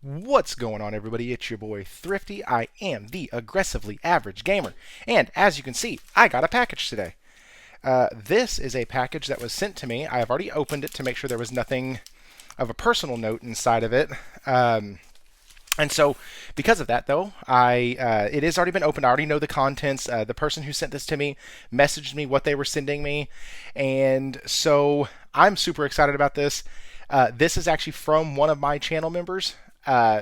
What's going on, everybody? It's your boy Thrifty. I am the aggressively average gamer, and as you can see, I got a package today. This is a package that was sent to me. I have already opened it to make sure there was nothing of a personal note inside of it. And so, because of that, though, it has already been opened. I already know the contents. The person who sent this to me messaged me what they were sending me, and so I'm super excited about this. This is actually from one of my channel members.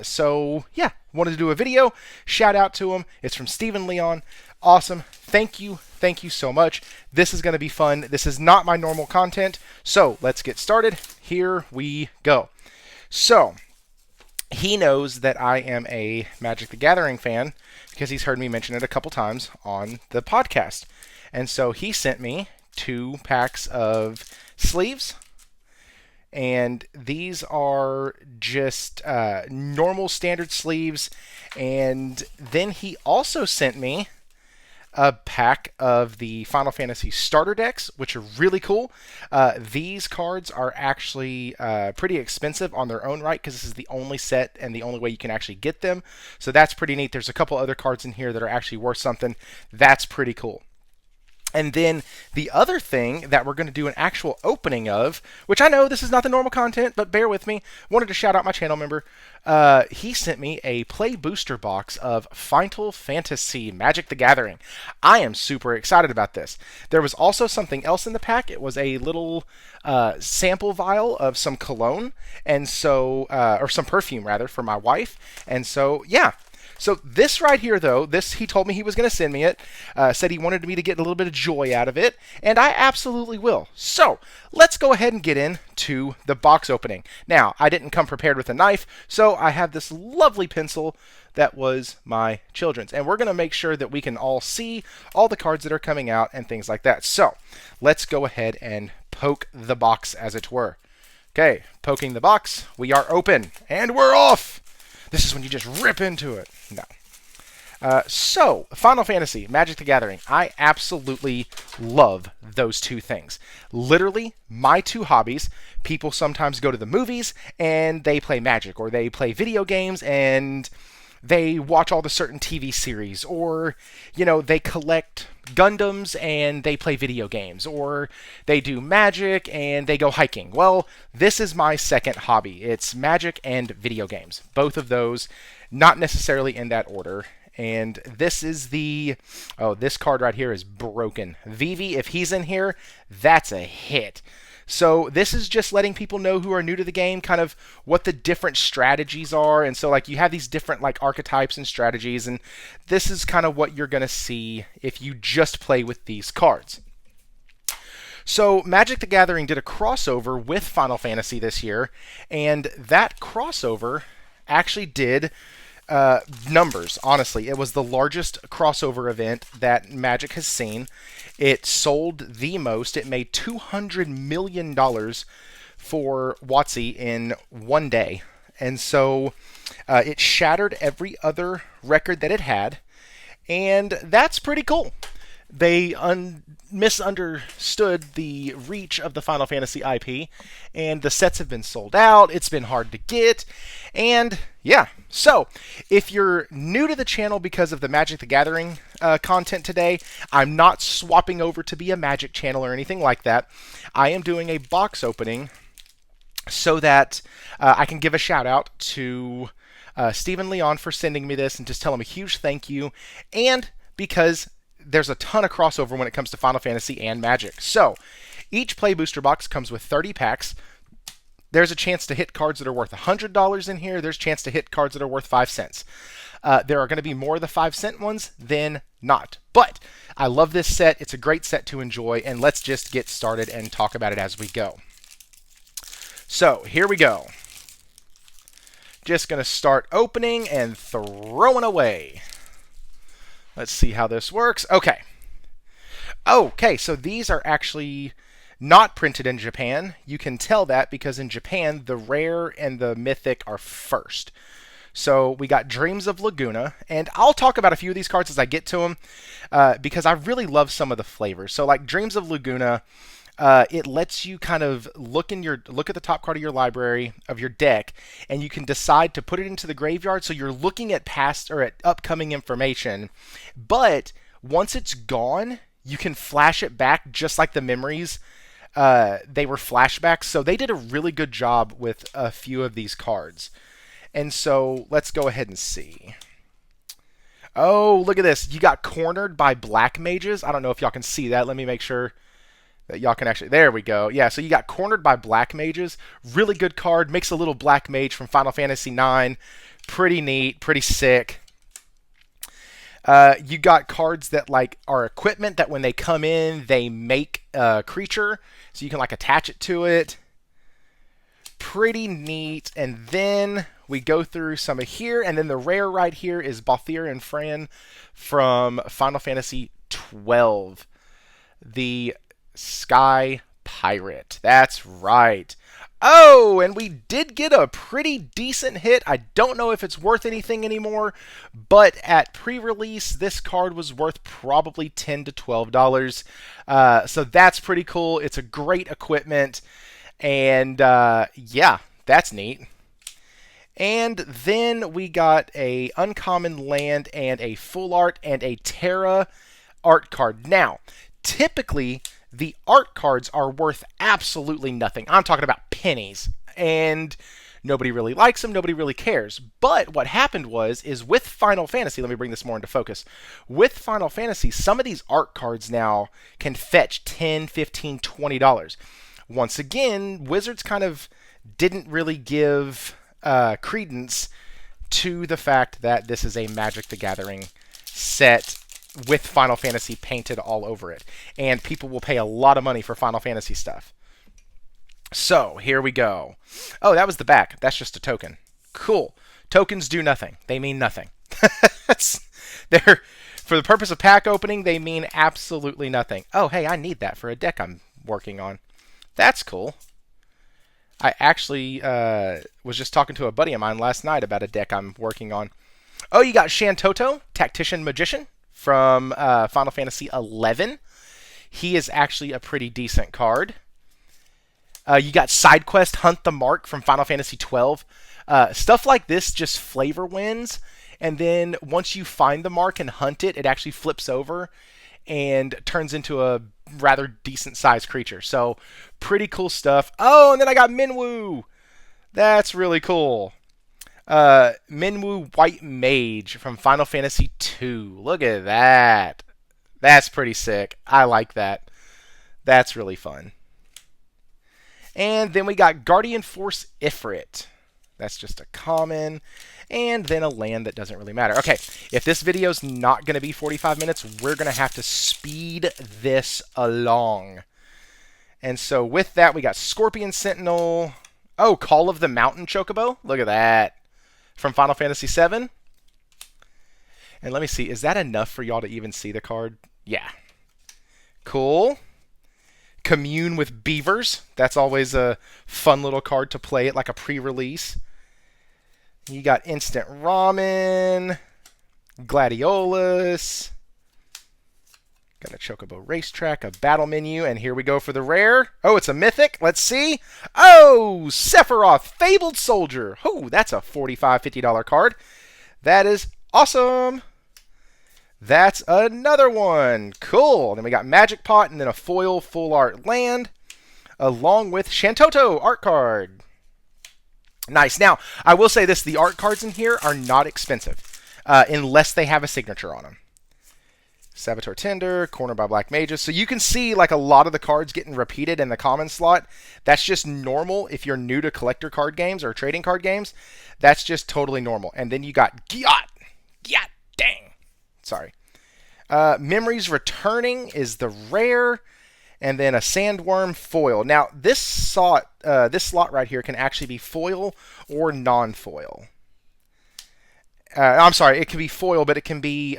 So yeah, wanted to do a video. Shout out to him. It's from Steven Leon. Awesome. Thank you so much. This is going to be fun. This is not my normal content, so let's get started. Here we go. So he knows that I am a Magic the Gathering fan because he's heard me mention it a couple times on the podcast. And so he sent me 2 packs of sleeves. And these are just normal standard sleeves. And then he also sent me a pack of the Final Fantasy starter decks, which are really cool. These cards are actually pretty expensive on their own right because this is the only set and the only way you can actually get them. So that's pretty neat. There's a couple other cards in here that are actually worth something. That's pretty cool. And then the other thing that we're going to do an actual opening of, which I know this is not the normal content, but bear with me. Wanted to shout out my channel member. He sent me a play booster box of Final Fantasy Magic the Gathering. I am super excited about this. There was also something else in the pack. It was a little sample vial of some cologne, and so or some perfume rather for my wife. And so yeah. So this right here, though, he told me he was going to send me it, said he wanted me to get a little bit of joy out of it, and I absolutely will. So let's go ahead and get into the box opening. Now, I didn't come prepared with a knife, so I have this lovely pencil that was my children's, and we're going to make sure that we can all see all the cards that are coming out and things like that. So let's go ahead and poke the box, as it were. Okay, poking the box, we are open, and we're off! This is when you just rip into it. No. So, Final Fantasy, Magic the Gathering. I absolutely love those 2 things. Literally, my 2 hobbies. People sometimes go to the movies and they play Magic, or they play video games and they watch all the certain TV series, or, you know, they collect Gundams and they play video games, or they do Magic and they go hiking. Well, this is my second hobby. It's Magic and video games. Both of those, not necessarily in that order. And this is this card right here is broken. Vivi, if he's in here, that's a hit. So this is just letting people know who are new to the game kind of what the different strategies are. And so like you have these different like archetypes and strategies, and this is kind of what you're going to see if you just play with these cards. So Magic the Gathering did a crossover with Final Fantasy this year, and that crossover actually did numbers. Honestly, it was the largest crossover event that Magic has seen. It sold the most. It made $200 million for WotC in one day. And so it shattered every other record that it had. And that's pretty cool. They misunderstood the reach of the Final Fantasy IP, and the sets have been sold out. It's been hard to get, and yeah. So, if you're new to the channel because of the Magic the Gathering content today, I'm not swapping over to be a Magic channel or anything like that. I am doing a box opening so that I can give a shout out to Steven Leon for sending me this and just tell him a huge thank you, and because there's a ton of crossover when it comes to Final Fantasy and Magic. So, each play booster box comes with 30 packs. There's a chance to hit cards that are worth $100 in here. There's a chance to hit cards that are worth 5 cents. There are going to be more of the 5-cent ones than not. But I love this set. It's a great set to enjoy, and let's just get started and talk about it as we go. So, here we go. Just going to start opening and throwing away. Let's see how this works. Okay. Okay, so these are actually not printed in Japan. You can tell that because in Japan, the rare and the mythic are first. So we got Dreams of Laguna, and I'll talk about a few of these cards as I get to them because I really love some of the flavors. So like Dreams of Laguna, it lets you kind of look at the top card of your library of your deck, and you can decide to put it into the graveyard. So you're looking at past or at upcoming information, but once it's gone, you can flash it back just like the memories. They were flashbacks, so they did a really good job with a few of these cards. And so let's go ahead and see. Oh, look at this. You got cornered by black mages. I don't know if y'all can see that. Let me make sure that y'all can actually... There we go. Yeah, so you got cornered by black mages. Really good card. Makes a little black mage from Final Fantasy IX. Pretty neat. Pretty sick. You got cards that like are equipment that when they come in, they make a creature. So you can like attach it to it. Pretty neat. And then we go through some of here. And then the rare right here is Balthier and Fran from Final Fantasy XII. The Sky Pirate. That's right. Oh, and we did get a pretty decent hit. I don't know if it's worth anything anymore, but at pre-release, this card was worth probably $10 to $12. So that's pretty cool. It's a great equipment, and yeah, that's neat. And then we got a uncommon land and a full art and a Terra art card. Now, typically, the art cards are worth absolutely nothing. I'm talking about pennies. And nobody really likes them. Nobody really cares. But what happened is with Final Fantasy, let me bring this more into focus. With Final Fantasy, some of these art cards now can fetch $10, $15, $20. Once again, Wizards kind of didn't really give credence to the fact that this is a Magic the Gathering set with Final Fantasy painted all over it. And people will pay a lot of money for Final Fantasy stuff. So, here we go. Oh, that was the back. That's just a token. Cool. Tokens do nothing. They mean nothing. They're, for the purpose of pack opening, they mean absolutely nothing. Oh, hey, I need that for a deck I'm working on. That's cool. I actually was just talking to a buddy of mine last night about a deck I'm working on. Oh, you got Shantoto, Tactician Magician, from Final Fantasy XI. He is actually a pretty decent card. You got SideQuest Hunt the Mark from Final Fantasy XII. Stuff like this just flavor wins, and then once you find the mark and hunt it, it actually flips over and turns into a rather decent-sized creature. So, pretty cool stuff. Oh, and then I got Minwu! That's really cool. Minwu White Mage from Final Fantasy II. Look at that. That's pretty sick. I like that. That's really fun. And then we got Guardian Force Ifrit. That's just a common. And then a land that doesn't really matter. Okay, if this video's not going to be 45 minutes, we're going to have to speed this along. And so with that, we got Scorpion Sentinel. Oh, Call of the Mountain Chocobo. Look at that. From Final Fantasy VII. And let me see, is that enough for y'all to even see the card? Yeah. Cool. Commune with Beavers. That's always a fun little card to play it like a pre-release. You got Instant Ramen. Gladiolus. Got a Chocobo Racetrack, a Battle Menu, and here we go for the rare. Oh, it's a Mythic. Let's see. Oh, Sephiroth, Fabled Soldier. Oh, that's a $45, $50 card. That is awesome. That's another one. Cool. Then we got Magic Pot and then a foil full art land along with Shantoto art card. Nice. Now, I will say this. The art cards in here are not expensive unless they have a signature on them. Saboteur Tender, Cornered by Black Mages. So you can see like a lot of the cards getting repeated in the common slot. That's just normal if you're new to collector card games or trading card games. That's just totally normal. And then you got Gyat. Gyat, dang. Sorry. Memories Returning is the rare. And then a Sandworm foil. Now, this slot right here can actually be foil or non-foil. I'm sorry, it can be foil, but it can be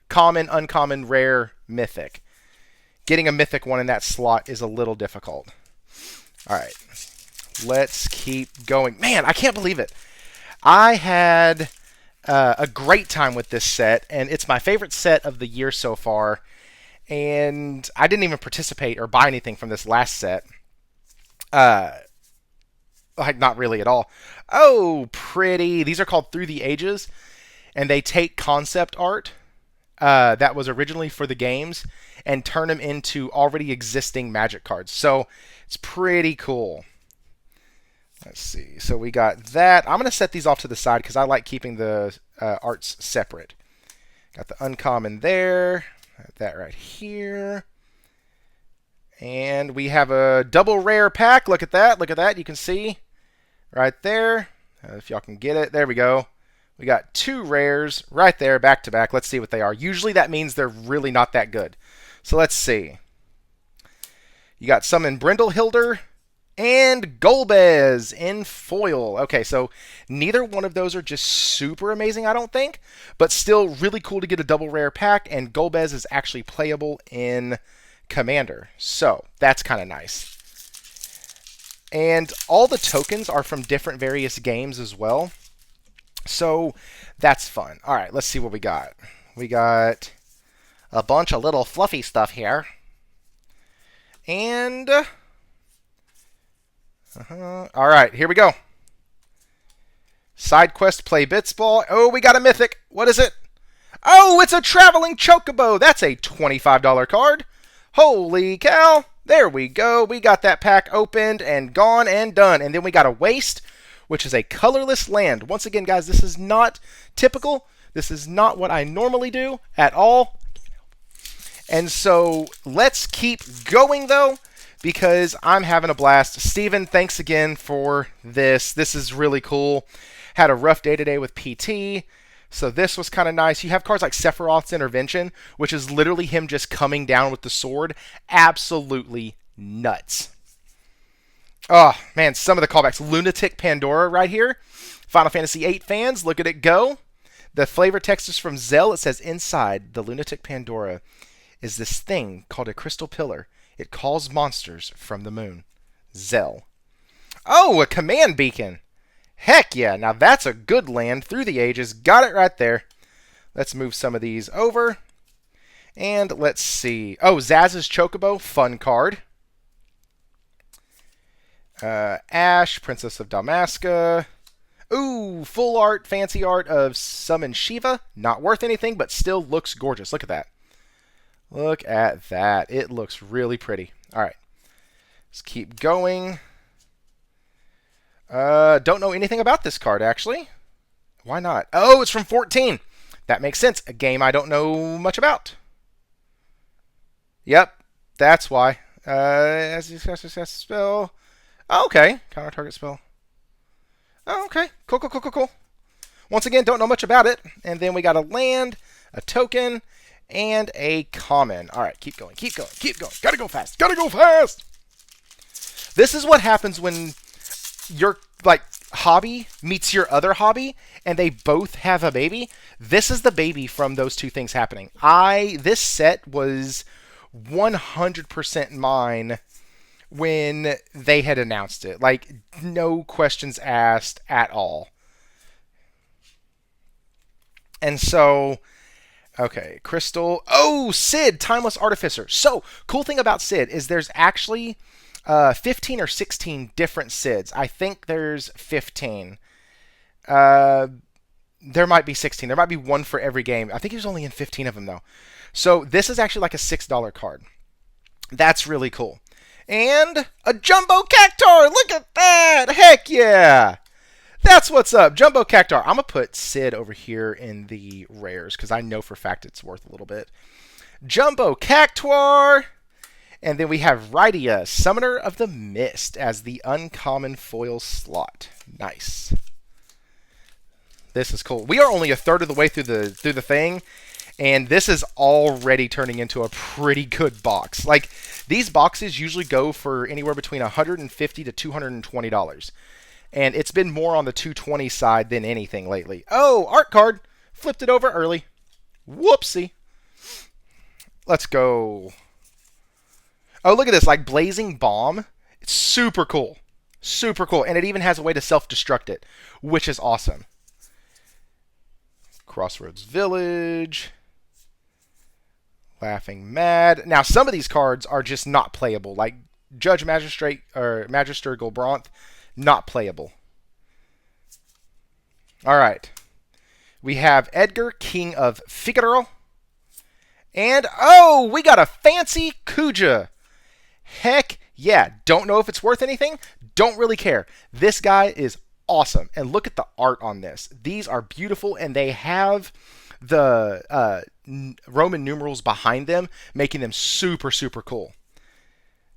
common, uncommon, rare, mythic. Getting a mythic one in that slot is a little difficult. All right, let's keep going. Man, I can't believe it. I had a great time with this set, and it's my favorite set of the year so far. And I didn't even participate or buy anything from this last set. Like, not really at all. Oh, pretty. These are called Through the Ages, and they take concept art that was originally for the games and turn them into already existing Magic cards. So it's pretty cool. Let's see. So we got that. I'm going to set these off to the side because I like keeping the arts separate. Got the uncommon there. That right here. And we have a double rare pack. Look at that. Look at that. You can see right there. If y'all can get it. There we go. We got 2 rares right there, back to back. Let's see what they are. Usually that means they're really not that good. So let's see. You got some in Brindlehilder and Golbez in foil. Okay, so neither one of those are just super amazing, I don't think, but still really cool to get a double rare pack, and Golbez is actually playable in Commander. So that's kind of nice. And all the tokens are from different various games as well. So that's fun. All right, let's see what we got. We got a bunch of little fluffy stuff here. And all right, here we go. Side quest, play Bitsball. Oh, we got a mythic. What is it? Oh, it's a traveling chocobo. That's a $25 card. Holy cow. There we go. We got that pack opened and gone and done. And then we got a waste, which is a colorless land. Once again, guys, this is not typical. This is not what I normally do at all. And so let's keep going, though, because I'm having a blast. Steven, thanks again for this. This is really cool. Had a rough day today with PT, so this was kind of nice. You have cards like Sephiroth's Intervention, which is literally him just coming down with the sword. Absolutely nuts. Oh, man, some of the callbacks. Lunatic Pandora right here. Final Fantasy VIII fans, look at it go. The flavor text is from Zell. It says, inside the Lunatic Pandora is this thing called a crystal pillar. It calls monsters from the moon. Zell. Oh, a command beacon. Heck yeah. Now that's a good land. Through the Ages. Got it right there. Let's move some of these over. And let's see. Oh, Zaz's Chocobo. Fun card. Ash, Princess of Dalmasca. Ooh, full art, fancy art of Summon Shiva. Not worth anything, but still looks gorgeous. Look at that. Look at that. It looks really pretty. All right. Let's keep going. Don't know anything about this card, actually. Why not? Oh, it's from 14. That makes sense. A game I don't know much about. Yep, that's why. As you spell. Oh, okay. Counter target spell. Oh, okay. Cool. Once again, don't know much about it. And then we got a land, a token, and a common. All right, keep going. Gotta go fast. This is what happens when your hobby meets your other hobby and they both have a baby. This is the baby from those two things happening. This set was 100% mine when they had announced it. Like, no questions asked at all. And so, okay, Crystal. Oh, Sid, Timeless Artificer. So, cool thing about Sid is there's actually 15 or 16 different Sids. I think there's 15. There might be 16. There might be one for every game. I think he was only in 15 of them, though. So, this is actually like a $6 card. That's really cool. And a Jumbo Cactuar! Look at that! Heck yeah! That's what's up. Jumbo Cactuar. I'm going to put Sid over here in the rares because I know for a fact it's worth a little bit. Jumbo Cactuar! And then we have Rydia, Summoner of the Mist, as the uncommon foil slot. Nice. This is cool. We are only a third of the way through the thing, and this is already turning into a pretty good box. Like, these boxes usually go for anywhere between $150 to $220. And it's been more on the $220 side than anything lately. Oh, art card. Flipped it over early. Whoopsie. Let's go. Oh, look at this. Like, Blazing Bomb. It's super cool. Super cool. And it even has a way to self-destruct it, which is awesome. Crossroads Village. Laughing Mad. Now, some of these cards are just not playable. Like Judge Magistrate or Magister Golbranth, not playable. All right. We have Edgar, King of Figaro. And, oh, we got a fancy Kuja. Heck yeah. Don't know if it's worth anything. Don't really care. This guy is awesome. And look at the art on this. These are beautiful, and they have the Roman numerals behind them, making them super, super cool.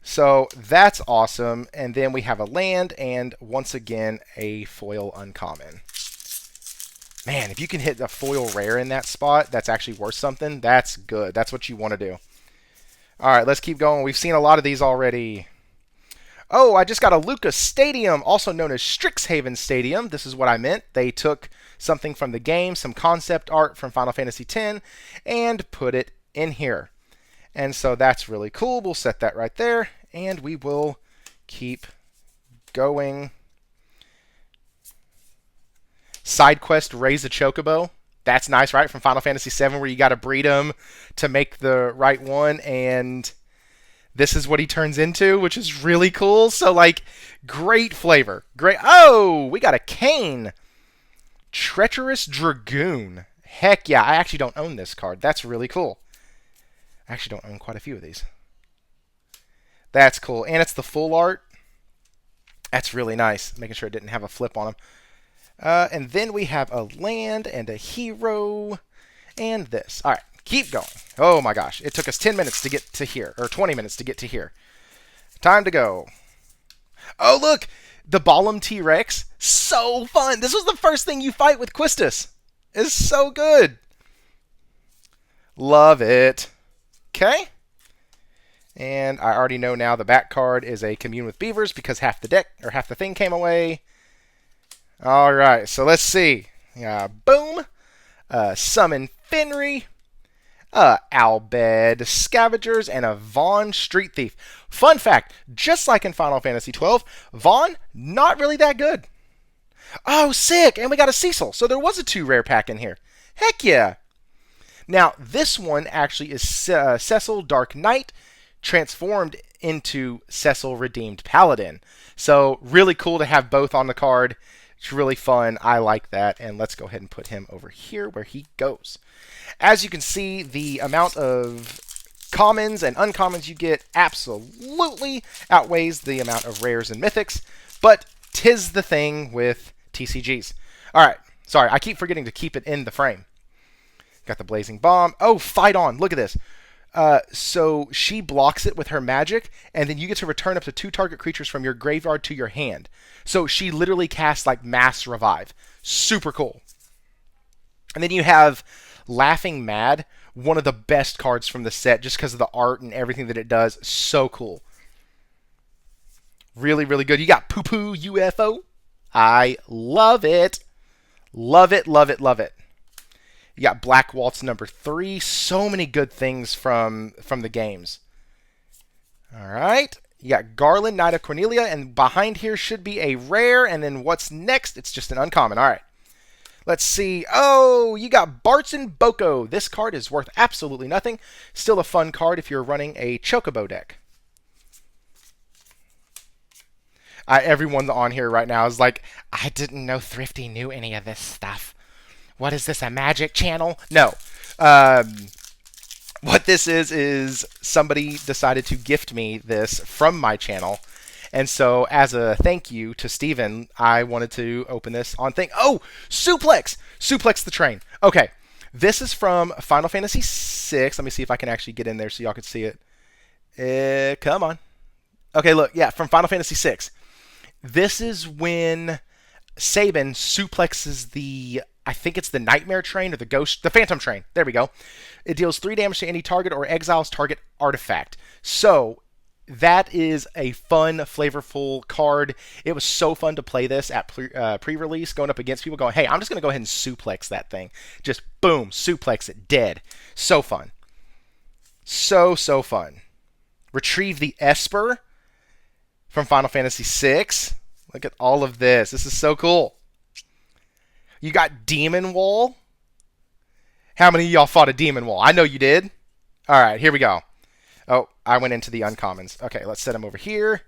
So that's awesome. And then we have a land, and once again, a foil uncommon. Man, if you can hit a foil rare in that spot, that's actually worth something. That's good. That's what you want to do. All right, let's keep going. We've seen a lot of these already. Oh, I just got a Lucas Stadium, also known as Strixhaven Stadium. This is what I meant. They took something from the game, some concept art from Final Fantasy X, and put it in here. And so that's really cool. We'll set that right there, and we will keep going. Side quest, Raise a Chocobo. That's nice, right? From Final Fantasy VII, where you got to breed them to make the right one, and this is what he turns into, which is really cool. So, like, great flavor. Great. Oh, we got a Kain. Treacherous Dragoon. Heck yeah, I actually don't own this card. That's really cool. I actually don't own quite a few of these. That's cool. And it's the full art. That's really nice. Making sure it didn't have a flip on them. And then we have a land and a hero and this. All right, keep going. Oh my gosh, it took us 10 minutes to get to here, or 20 minutes to get to here. Time to go. Oh, look, the Balam T-Rex. So fun. This was the first thing you fight with Quistis. It's so good. Love it. Okay. And I already know now the back card is a Commune with Beavers because half the deck, or half the thing came away. All right, so let's see. Boom. Summon Fenry. Albed Scavengers, and a Vaughn Street Thief. Fun fact, just like in Final Fantasy XII, Vaughn, not really that good. Oh, sick! And we got a Cecil, so there was a 2 rare pack in here. Heck yeah! Now, this one actually is Cecil Dark Knight transformed into Cecil Redeemed Paladin. So, really cool to have both on the card. It's really fun. I like that. And let's go ahead and put him over here where he goes. As you can see, the amount of commons and uncommons you get absolutely outweighs the amount of rares and mythics. But 'tis the thing with TCGs. All right. Sorry, I keep forgetting to keep it in the frame. Got the Blazing Bomb. Oh, Fight On. Look at this. So she blocks it with her magic, and then you get to return up to 2 target creatures from your graveyard to your hand. So she literally casts like Mass Revive. Super cool. And then you have Laughing Mad, one of the best cards from the set just because of the art and everything that it does. So cool. Really, really good. You got Poo Poo UFO. I love it. Love it, love it, love it. You got Black Waltz number 3. So many good things from the games. All right. You got Garland, Knight of Cornelia, and behind here should be a rare. And then what's next? It's just an uncommon. All right. Let's see. Oh, you got Bartzen Boko. This card is worth absolutely nothing. Still a fun card if you're running a Chocobo deck. Everyone on here right now is like, I didn't know Thrifty knew any of this stuff. What is this, a magic channel? No. What this is somebody decided to gift me this from my channel. And so as a thank you to Steven, I wanted to open this on thing. Oh, Suplex! Suplex the Train. Okay. This is from Final Fantasy VI. Let me see if I can actually get in there so y'all can see it. Come on. Okay, look. Yeah, from Final Fantasy VI. This is when Sabin suplexes the, I think it's the Nightmare Train or the Phantom Train. There we go. It deals 3 damage to any target or exiles target artifact. So that is a fun, flavorful card. It was so fun to play this at pre-release, going up against people going, hey, I'm just going to go ahead and suplex that thing. Just boom, suplex it, dead. So fun. So fun. Retrieve the Esper from Final Fantasy VI. Look at all of this. This is so cool. You got Demon Wall. How many of y'all fought a Demon Wall? I know you did. All right, here we go. Oh, I went into the uncommons. Okay, let's set them over here.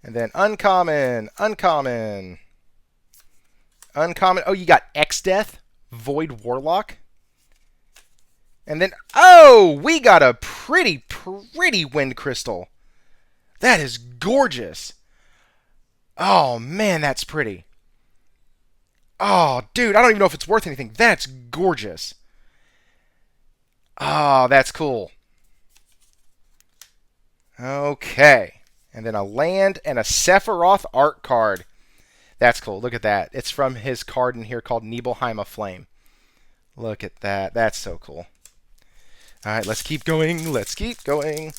And then uncommon, uncommon, uncommon. Oh, you got X-Death, Void Warlock. And then, oh, we got a pretty Wind Crystal. That is gorgeous. Oh, man, that's pretty. Oh, dude, I don't even know if it's worth anything. That's gorgeous. Oh, that's cool. Okay. And then a land and a Sephiroth art card. That's cool. Look at that. It's from his card in here called Nibelheim of Flame. Look at that. That's so cool. All right, let's keep going. Let's keep going.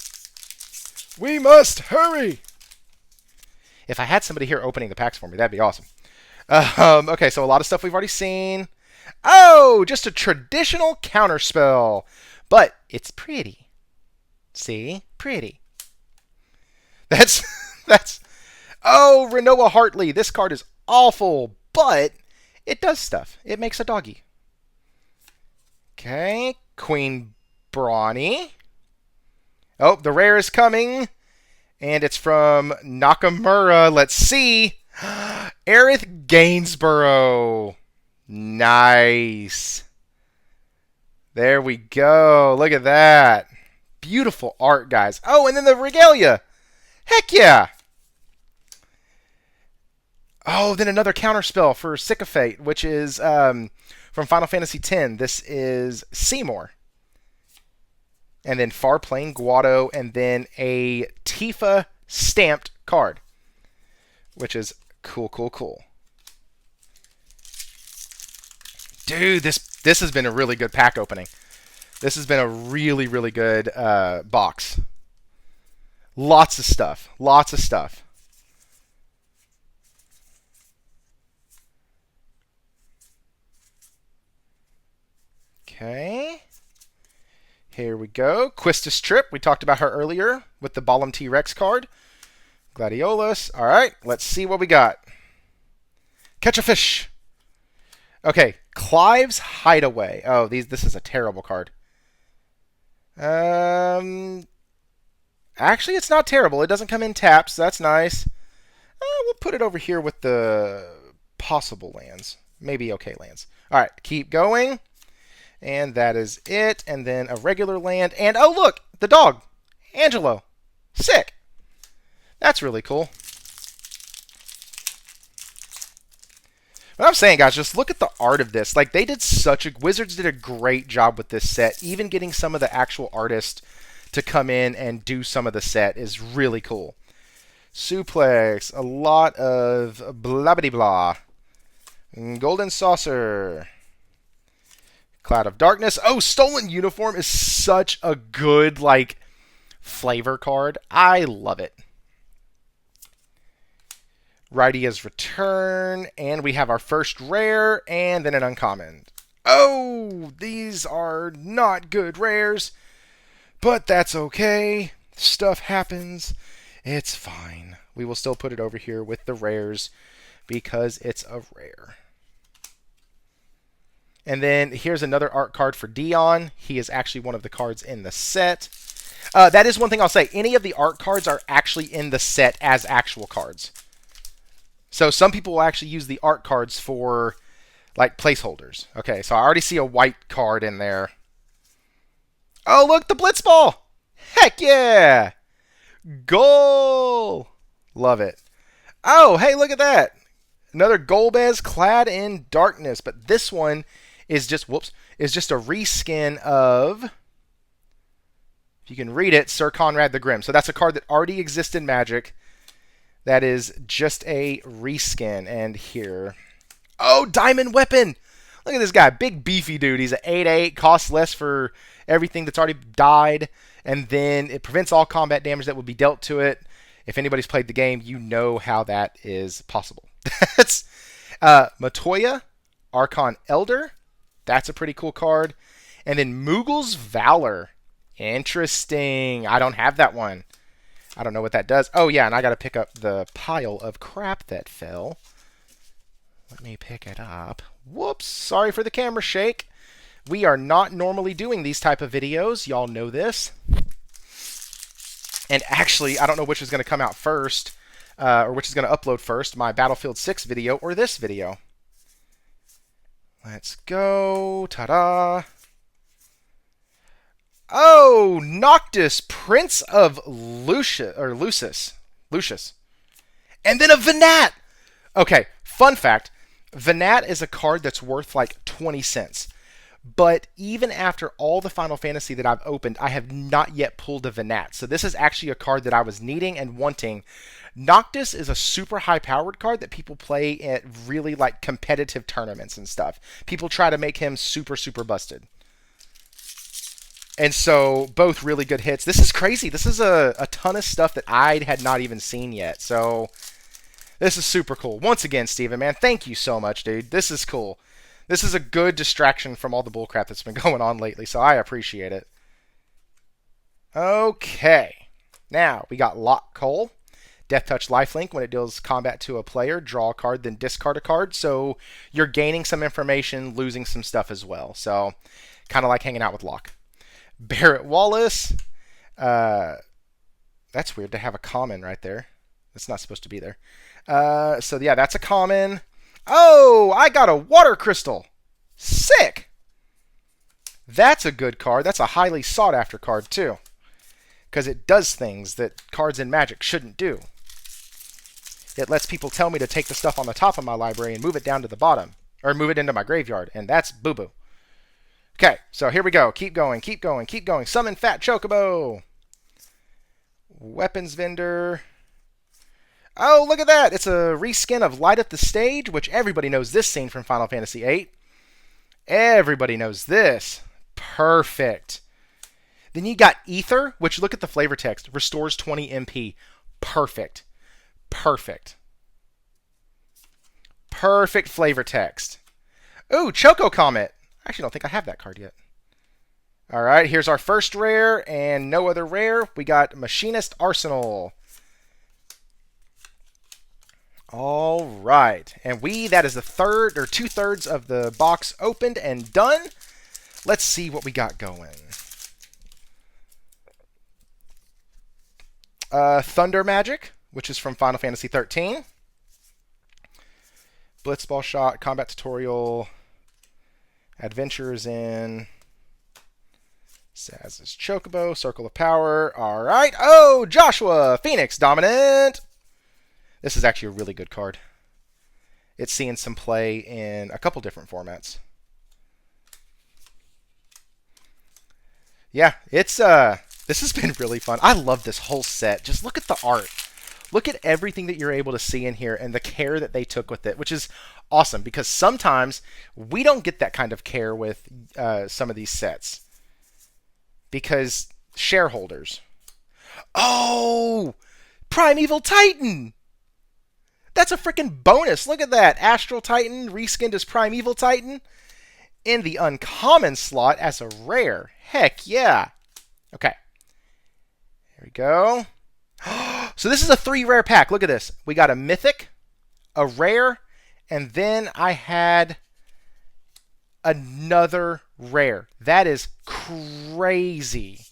We must hurry. If I had somebody here opening the packs for me, that'd be awesome. Okay, so a lot of stuff we've already seen. Oh, just a traditional counterspell. But it's pretty. See? Pretty. That's... Oh, Renoa Hartley. This card is awful, but it does stuff. It makes a doggy. Okay. Queen Brawny. Oh, the rare is coming. And it's from Nakamura. Let's see. Aerith Gainsborough. Nice. There we go. Look at that. Beautiful art, guys. Oh, and then the Regalia. Heck yeah. Oh, then another counterspell for Sycophate, which is from Final Fantasy X. This is Seymour. And then Farplane, Guado, and then a Tifa stamped card, which is cool, cool, cool. Dude, this has been a really good pack opening. This has been a really, really good box. Lots of stuff. Lots of stuff. Okay. Here we go. Quistis Trip. We talked about her earlier with the Balam T-Rex card. Gladiolus. All right. Let's see what we got. Catch a fish. Okay. Clive's Hideaway. Oh, this is a terrible card. Actually, it's not terrible. It doesn't come in taps. So that's nice. We'll put it over here with the possible lands. Maybe okay lands. All right. Keep going. And that is it. And then a regular land. And, oh, look, the dog. Angelo. Sick. That's really cool. What I'm saying, guys, just look at the art of this. Like, Wizards did a great job with this set. Even getting some of the actual artists to come in and do some of the set is really cool. Suplex. A lot of blah-blah-blah. Golden Saucer. Cloud of Darkness. Oh, Stolen Uniform is such a good, like, flavor card. I love it. Rydia's Return. And we have our first rare and then an uncommon. Oh, these are not good rares. But that's okay. Stuff happens. It's fine. We will still put it over here with the rares because it's a rare. And then here's another art card for Dion. He is actually one of the cards in the set. That is one thing I'll say. Any of the art cards are actually in the set as actual cards. So some people will actually use the art cards for, like, placeholders. Okay, so I already see a white card in there. Oh, look, the Blitzball! Heck yeah! Goal! Love it. Oh, hey, look at that. Another Golbez clad in darkness. But this one is just, is just a reskin of, if you can read it, Sir Conrad the Grim. So that's a card that already exists in Magic. That is just a reskin. And here. Oh, Diamond Weapon! Look at this guy. Big, beefy dude. He's an 8/8. Costs less for everything that's already died. And then it prevents all combat damage that would be dealt to it. If anybody's played the game, you know how that is possible. That's Matoya, Archon Elder. That's a pretty cool card. And then Moogle's Valor. Interesting. I don't have that one. I don't know what that does. Oh, yeah, and I got to pick up the pile of crap that fell. Let me pick it up. Whoops. Sorry for the camera shake. We are not normally doing these type of videos. Y'all know this. And actually, I don't know which is going to come out first, or which is going to upload first, my Battlefield 6 video or this video. Let's go. Ta-da. Oh, Noctis, Prince of Lucius. And then a Venat. Okay, fun fact. Venat is a card that's worth like 20 cents. But even after all the Final Fantasy that I've opened, I have not yet pulled a Venat. So this is actually a card that I was needing and wanting. Noctis is a super high-powered card that people play at really like competitive tournaments and stuff. People try to make him super, super busted. And so both really good hits. This is crazy. This is a ton of stuff that I had not even seen yet. So this is super cool. Once again, Steven, man, thank you so much, dude. This is cool. This is a good distraction from all the bullcrap that's been going on lately, so I appreciate it. Okay. Now, we got Lock Cole. Death Touch Lifelink. When it deals combat to a player, draw a card, then discard a card. So you're gaining some information, losing some stuff as well. So kind of like hanging out with Locke. Barrett Wallace. That's weird to have a common right there. That's not supposed to be there. So yeah, that's a common. Oh, I got a Water Crystal. Sick. That's a good card. That's a highly sought after card too. Because it does things that cards in Magic shouldn't do. It lets people tell me to take the stuff on the top of my library and move it down to the bottom. Or move it into my graveyard. And that's boo-boo. Okay, so here we go. Keep going, keep going, keep going. Summon Fat Chocobo. Weapons Vendor. Oh, look at that! It's a reskin of Light Up the Stage, which everybody knows this scene from Final Fantasy VIII. Everybody knows this. Perfect. Then you got Ether, which, look at the flavor text, restores 20 MP. Perfect. Perfect. Perfect flavor text. Ooh, Choco Comet. I actually don't think I have that card yet. All right, here's our first rare, and no other rare. We got Machinist Arsenal. All right, and that is the third or 2/3 of the box opened and done. Let's see what we got going. Thunder Magic, which is from Final Fantasy 13. Blitzball Shot, Combat Tutorial, Adventures in Saz's Chocobo, Circle of Power. All right. Oh, Joshua, Phoenix Dominant. This is actually a really good card. It's seeing some play in a couple different formats. Yeah, it's this has been really fun. I love this whole set. Just look at the art. Look at everything that you're able to see in here and the care that they took with it, which is awesome because sometimes we don't get that kind of care with some of these sets because shareholders. Oh, Primeval Titan. That's a freaking bonus. Look at that. Astral Titan reskinned as Primeval Titan in the uncommon slot as a rare. Heck yeah. Okay. Here we go. So this is a 3 rare pack. Look at this. We got a mythic, a rare, and then I had another rare. That is crazy.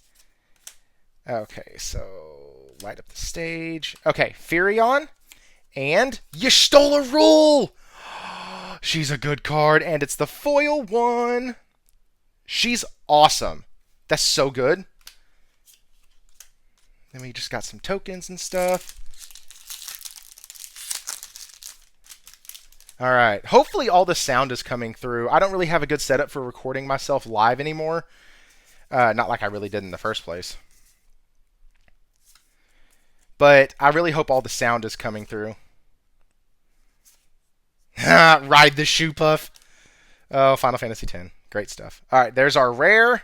Okay, so light up the stage. Okay, Furion. And Y'shtola Rule! She's a good card, and it's the foil one. She's awesome. That's so good. Then we just got some tokens and stuff. All right. Hopefully all the sound is coming through. I don't really have a good setup for recording myself live anymore. Not like I really did in the first place. But I really hope all the sound is coming through. Ride the Shoe Puff. Oh, Final Fantasy X. Great stuff. All right, there's our rare.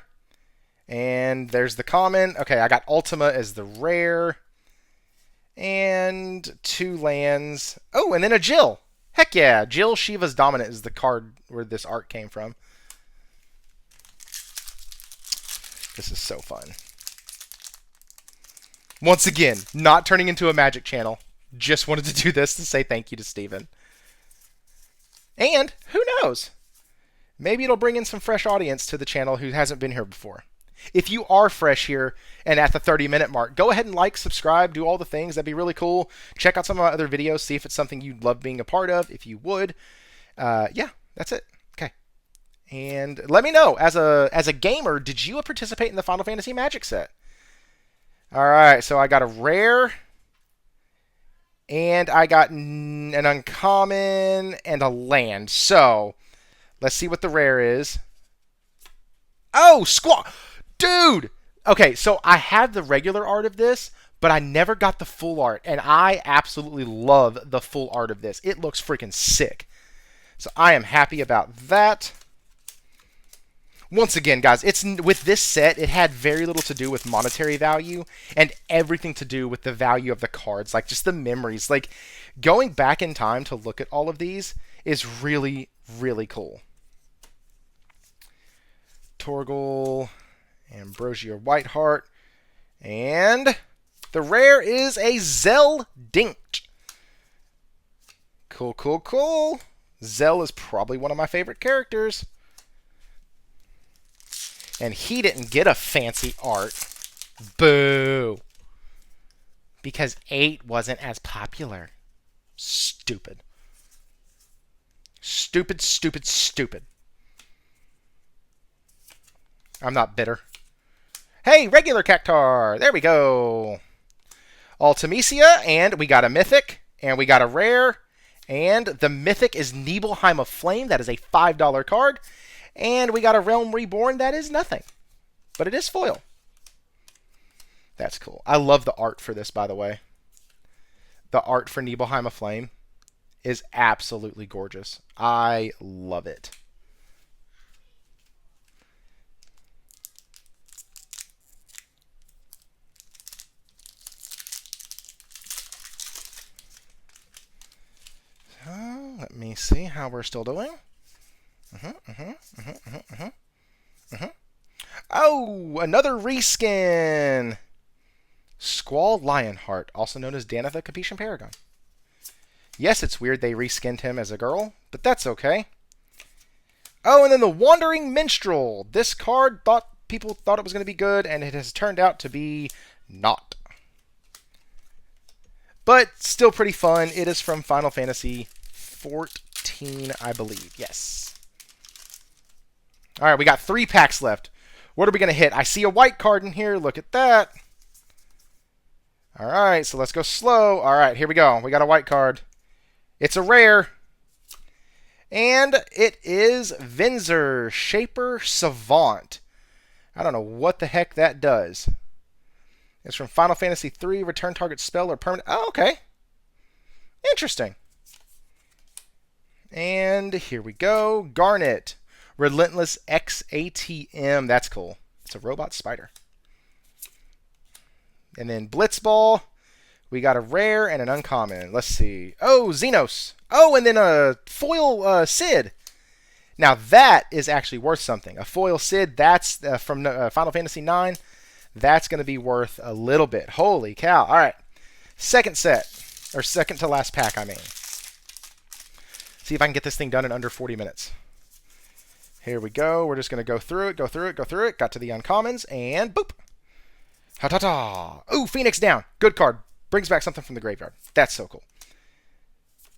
And there's the common. Okay, I got Ultima as the rare. And 2 lands. Oh, and then a Jill. Heck yeah. Jill Shiva's Dominant is the card where this art came from. This is so fun. Once again, not turning into a Magic channel. Just wanted to do this to say thank you to Steven. And, who knows? Maybe it'll bring in some fresh audience to the channel who hasn't been here before. If you are fresh here and at the 30-minute mark, go ahead and like, subscribe, do all the things. That'd be really cool. Check out some of my other videos, see if it's something you'd love being a part of. If you would, yeah, that's it. Okay. And let me know, as a gamer, did you participate in the Final Fantasy Magic set? All right, so I got a rare, and I got an uncommon and a land. So let's see what the rare is. Oh, Squall! Dude! Okay, so I had the regular art of this, but I never got the full art, and I absolutely love the full art of this. It looks freaking sick. So I am happy about that. Once again, guys, with this set, it had very little to do with monetary value and everything to do with the value of the cards, like just the memories. Like, going back in time to look at all of these is really, really cool. Torgal, Ambrosia Whiteheart, and the rare is a Zeldinch. Cool, cool, cool. Zell is probably one of my favorite characters. And he didn't get a fancy art. Boo. Because 8 wasn't as popular. Stupid. Stupid, stupid, stupid. I'm not bitter. Hey, regular Cactuar! There we go! Ultimecia, and we got a Mythic, and we got a Rare, and the Mythic is Nibelheim of Flame. That is a $5 card. And we got a Realm Reborn. That is nothing. But it is foil. That's cool. I love the art for this, by the way. The art for Nibelheim of Flame is absolutely gorgeous. I love it. Let me see how we're still doing. Oh, another reskin. Squall Lionheart, also known as Danitha Capetian Paragon. Yes, it's weird they reskinned him as a girl, but that's okay. Oh, and then the Wandering Minstrel. This card, people thought it was going to be good, and it has turned out to be not. But still pretty fun. It is from Final Fantasy 14, I believe. Yes. All right, we got 3 packs left. What are we going to hit? I see a white card in here. Look at that. All right, so let's go slow. All right, here we go. We got a white card. It's a rare. And it is Venser Shaper Savant. I don't know what the heck that does. It's from Final Fantasy III. Return target spell or permanent. Oh, okay. Interesting. And here we go. Garnet. Relentless XATM. That's cool. It's a robot spider. And then Blitzball. We got a rare and an uncommon. Let's see. Oh, Xenos. Oh, and then a foil Cid. Now that is actually worth something. A foil Cid, that's from Final Fantasy IX. That's going to be worth a little bit. Holy cow. All right. Second set. Or second to last pack, I mean. See if I can get this thing done in under 40 minutes. Here we go. We're just going to go through it, go through it, go through it. Got to the uncommons, and boop. Ha-ta-ta. Ooh, Phoenix down. Good card. Brings back something from the graveyard. That's so cool.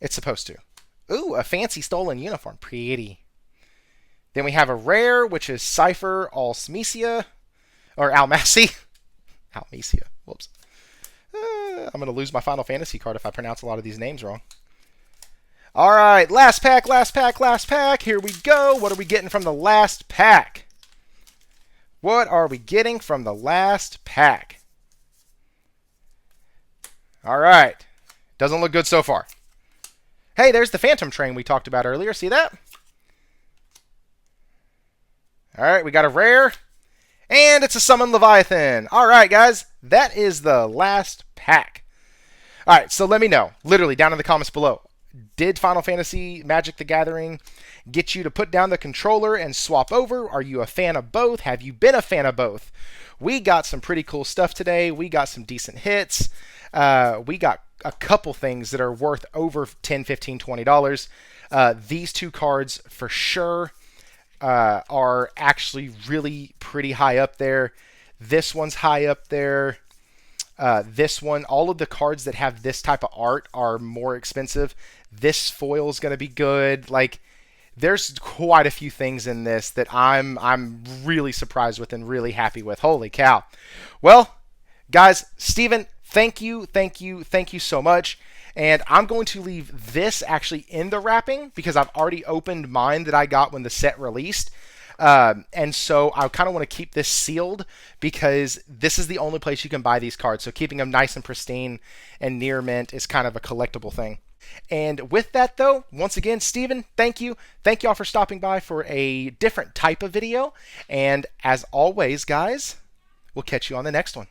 It's supposed to. Ooh, a fancy stolen uniform. Pretty. Then we have a rare, which is Cypher Almesia. Or Almacy. Almesia. Whoops. I'm going to lose my Final Fantasy card if I pronounce a lot of these names wrong. All right, last pack, last pack, last pack. Here we go. What are we getting from the last pack? What are we getting from the last pack? All right. Doesn't look good so far. Hey, there's the Phantom Train we talked about earlier. See that? All right, we got a rare. And it's a Summon Leviathan. All right, guys. That is the last pack. All right, so let me know. Literally, down in the comments below. Did Final Fantasy Magic the Gathering get you to put down the controller and swap over? Are you a fan of both? Have you been a fan of both? We got some pretty cool stuff today. We got some decent hits. We got a couple things that are worth over $10, $15, $20. These 2 cards for sure. are actually really pretty high up there. This one's high up there. This one, all of the cards that have this type of art are more expensive. This foil is going to be good. Like, there's quite a few things in this that I'm really surprised with and really happy with. Holy cow! Well, guys, Steven, thank you so much. And I'm going to leave this actually in the wrapping because I've already opened mine that I got when the set released. And so I kind of want to keep this sealed because this is the only place you can buy these cards. So keeping them nice and pristine and near mint is kind of a collectible thing. And with that, though, once again, Steven, thank you. Thank y'all for stopping by for a different type of video. And as always, guys, we'll catch you on the next one.